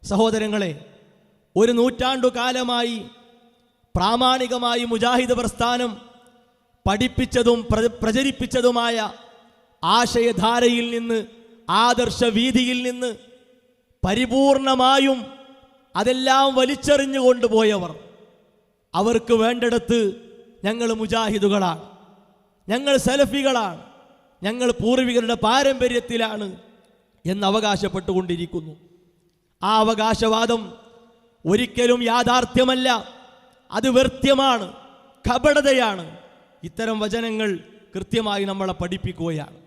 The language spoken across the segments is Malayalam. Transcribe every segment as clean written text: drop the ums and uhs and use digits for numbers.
സഹോദരങ്ങളെ, ഒരു നൂറ്റാണ്ടുകാലമായി പ്രാമാണികമായി മുജാഹിദ് പ്രസ്ഥാനം പഠിപ്പിച്ചതും പ്രചരിപ്പിച്ചതുമായ ആശയധാരയിൽ നിന്ന്, ആദർശ വീതിയിൽ നിന്ന് പരിപൂർണമായും അതെല്ലാം വലിച്ചെറിഞ്ഞു കൊണ്ടുപോയവർ, അവർക്ക് വേണ്ടിടത്ത് ഞങ്ങൾ മുജാഹിദുകളാണ്, ഞങ്ങൾ സലഫികളാണ്, ഞങ്ങൾ പൂർവികരുടെ പാരമ്പര്യത്തിലാണ് എന്ന് അവകാശപ്പെട്ടുകൊണ്ടിരിക്കുന്നു. ആ അവകാശവാദം ഒരിക്കലും യാഥാർത്ഥ്യമല്ല, അത് വ്യർത്ഥ്യമാണ്, കപടതയാണ്. ഇത്തരം വചനങ്ങൾ കൃത്യമായി നമ്മളെ പഠിപ്പിക്കുകയാണ്.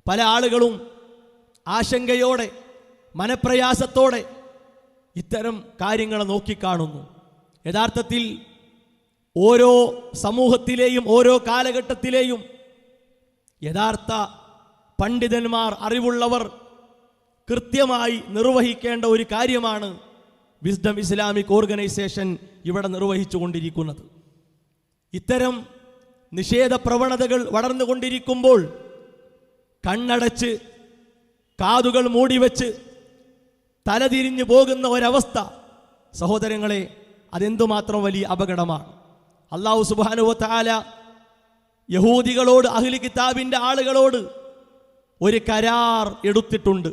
പല ആളുകളും ആശങ്കയോടെ, മനപ്രയാസത്തോടെ ഇത്തരം കാര്യങ്ങളെ നോക്കിക്കാണുന്നു. യഥാർത്ഥത്തിൽ ഓരോ സമൂഹത്തിലെയും ഓരോ കാലഘട്ടത്തിലെയും യഥാർത്ഥ പണ്ഡിതന്മാർ, അറിവുള്ളവർ കൃത്യമായി നിർവഹിക്കേണ്ട ഒരു കാര്യമാണ് വിസ്ഡം ഇസ്ലാമിക് ഓർഗനൈസേഷൻ ഇവിടെ നിർവഹിച്ചു കൊണ്ടിരിക്കുന്നത്. ഇത്തരം നിഷേധ പ്രവണതകൾ വളർന്നുകൊണ്ടിരിക്കുമ്പോൾ കണ്ണടച്ച് കാതുകൾ മൂടിവെച്ച് തലതിരിഞ്ഞു പോകുന്ന ഒരവസ്ഥ, സഹോദരങ്ങളെ, അതെന്തുമാത്രം വലിയ അപകടമാണ്. അല്ലാഹു സുബ്ഹാനഹു വ തആല യഹൂദികളോട്, അഹ്ലി കിതാബിൻ്റെ ആളുകളോട് ഒരു കരാർ എടുത്തിട്ടുണ്ട്.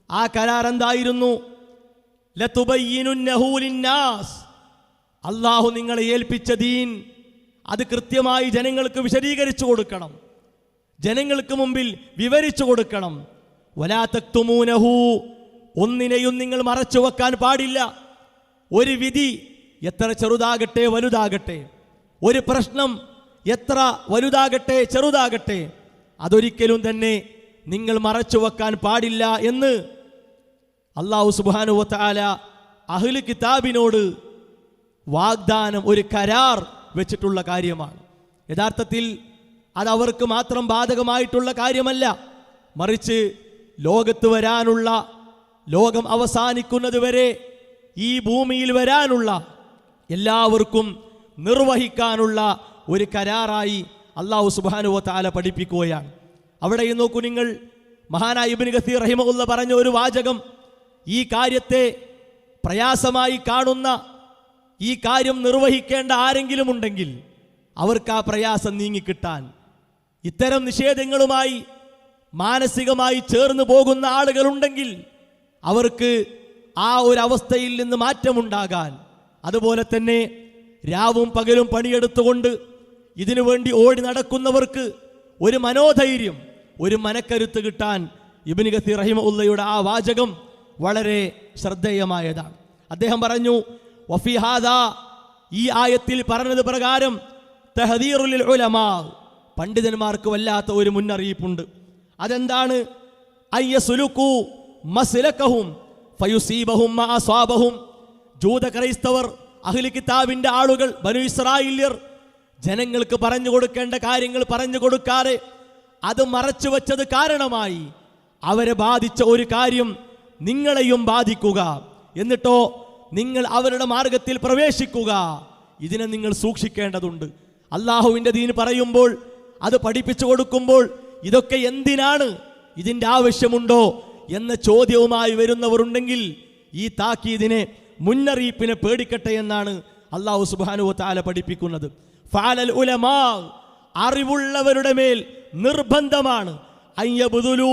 ആ കരാർ എന്തായിരുന്നു? ലതുബയ്യിനുന്നഹു ലിന്നാസ്, അല്ലാഹു നിങ്ങളെ ഏൽപ്പിച്ച ദീൻ അത് കൃത്യമായി ജനങ്ങൾക്ക് വിശദീകരിച്ചു കൊടുക്കണം, ജനങ്ങൾക്ക് മുമ്പിൽ വിവരിച്ചു കൊടുക്കണം. വലാ തക്തുമൂനഹു, ഒന്നിനെയും നിങ്ങൾ മറച്ചു വെക്കാൻ പാടില്ല. ഒരു വിധി എത്ര ചെറുതാകട്ടെ വലുതാകട്ടെ, ഒരു പ്രശ്നം എത്ര വലുതാകട്ടെ ചെറുതാകട്ടെ, അതൊരിക്കലും തന്നെ നിങ്ങൾ മറച്ചു വെക്കാൻ പാടില്ല എന്ന് അല്ലാഹു സുബ്ഹാനഹു വ തആല അഹ്ലി കിതാബിനോട് വാഗ്ദാനം, ഒരു കരാർ വെച്ചിട്ടുള്ള കാര്യമാണ്. യഥാർത്ഥത്തിൽ അത് അവർക്ക് മാത്രം ബാധകമായിട്ടുള്ള കാര്യമല്ല, മറിച്ച് ലോകത്ത് വരാനുള്ള, ലോകം അവസാനിക്കുന്നത് വരെ ഈ ഭൂമിയിൽ വരാനുള്ള എല്ലാവർക്കും നിർവഹിക്കാനുള്ള ഒരു കരാറായി അല്ലാഹു സുബ്ഹാനഹു വ തആല പഠിപ്പിക്കുകയാണ്. അവിടെ നോക്കൂ നിങ്ങൾ, മഹാനായ ഇബ്നു കസീർ റഹിമഹുല്ല പറഞ്ഞ ഒരു വാചകം, ഈ കാര്യത്തെ പ്രയാസമായി കാണുന്ന, ഈ കാര്യം നിർവഹിക്കേണ്ട ആരെങ്കിലും ഉണ്ടെങ്കിൽ അവർക്ക് ആ പ്രയാസം നീങ്ങിക്കിട്ടാൻ, ഇത്തരം നിഷേധങ്ങളുമായി മാനസികമായി ചേർന്ന് പോകുന്ന ആളുകളുണ്ടെങ്കിൽ അവർക്ക് ആ ഒരു അവസ്ഥയിൽ നിന്ന് മാറ്റമുണ്ടാകാൻ, അതുപോലെ തന്നെ രാവും പകലും പണിയെടുത്തുകൊണ്ട് ഇതിനു വേണ്ടി ഓടി നടക്കുന്നവർക്ക് ഒരു മനോധൈര്യം, ഒരു മനക്കരുത്ത് കിട്ടാൻ ഇബ്നു കസീർ റഹിമഹുല്ലയുടെ ആ വാചകം വളരെ ശ്രദ്ധേയമായതാണ്. അദ്ദേഹം പറഞ്ഞു, വഫി ഹാദാ, ഈ ആയത്തിൽ പറഞ്ഞത് പ്രകാരം തഹദീറുൽ ഉലമാ, പണ്ഡിതന്മാർക്ക് വല്ലാത്ത ഒരു മുന്നറിയിപ്പുണ്ട്. അതെന്താണ്? അയ്യസുലുകു മസ്ലകഹും ഫയുസീബഹും മാ അസ്വാബഹും. ജൂത ക്രൈസ്തവർ, അഹ്ലി കിതാബിന്റെ ആളുകൾ, ബനു ഇസ്രായേല്യർ ജനങ്ങൾക്ക് പറഞ്ഞു കൊടുക്കേണ്ട കാര്യങ്ങൾ പറഞ്ഞു കൊടുക്കാതെ അത് മറച്ചു വച്ചത് കാരണമായി അവരെ ബാധിച്ച ഒരു കാര്യം നിങ്ങളെയും ബാധിക്കുക, എന്നിട്ടോ നിങ്ങൾ അവരുടെ മാർഗത്തിൽ പ്രവേശിക്കുക. ഇതിനെ നിങ്ങൾ സൂക്ഷിക്കേണ്ടതുണ്ട്. അള്ളാഹുവിൻ്റെ ദീൻ പറയുമ്പോൾ, അത് പഠിപ്പിച്ചു കൊടുക്കുമ്പോൾ ഇതൊക്കെ എന്തിനാണ്, ഇതിൻ്റെ ആവശ്യമുണ്ടോ എന്ന ചോദ്യവുമായി വരുന്നവരുണ്ടെങ്കിൽ ഈ താക്കീദിനെ, മുന്നറിയിപ്പിനെ പേടിക്കട്ടെ എന്നാണ് അല്ലാഹു സുബ്ഹാനഹു വ തആല പഠിപ്പിക്കുന്നത്. ഫഅലൽ ഉലമാ, അറിവുള്ളവരുടെ മേൽ നിർബന്ധമാണ്, അയ്യബ്ദുലു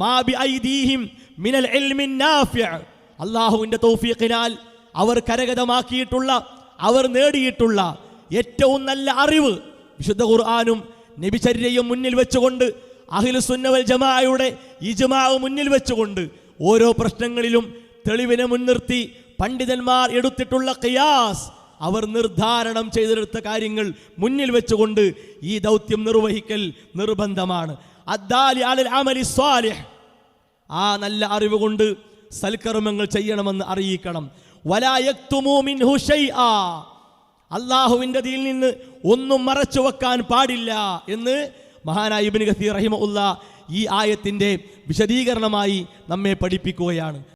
മാ ബിഐദീഹിം മിനൽ ഇൽമിൻ നാഫിഅ, അല്ലാഹുവിൻ്റെ തൗഫീഖിനാൽ അവർ കരഗതമാക്കിയിട്ടുള്ള, അവർ നേടിയിട്ടുള്ള ഏറ്റവും നല്ല അറിവ്, വിശുദ്ധ ഖുർആനും നബിചര്യയും മുന്നിൽ വെച്ചുകൊണ്ട്, അഹ്ലുസുന്ന വൽ ജമാഅയുടെ ഇജ്മാ മുന്നിൽ വെച്ചുകൊണ്ട്, ഓരോ പ്രശ്നങ്ങളിലും തെളിവിനെ മുൻനിർത്തി പണ്ഡിതന്മാർ എടുത്തിട്ടുള്ള ഖിയാസ്, അവർ നിർദ്ധാരണം ചെയ്തെടുത്ത കാര്യങ്ങൾ മുന്നിൽ വെച്ചുകൊണ്ട് ഈ ദൗത്യം നിർവഹിക്കൽ നിർബന്ധമാണ്. അദ്ദാലി അലൽ അമലി സ്വാലിഹ്, ആ നല്ല അറിവ് കൊണ്ട് സൽക്കർമ്മങ്ങൾ ചെയ്യണമെന്ന് അറിയിക്കണം. വലാ യക്തുമു മിൻഹു ശൈആ, അല്ലാഹുവിൻ്റെ ദീനിൽ നിന്ന് ഒന്നും മറച്ചു വെക്കാൻ പാടില്ല എന്ന് മഹാനായ ഇബ്നു കസീർ റഹിമഹുല്ലാ ഈ ആയത്തിൻ്റെ വിശദീകരണമായി നമ്മെ പഠിപ്പിക്കുകയാണ്.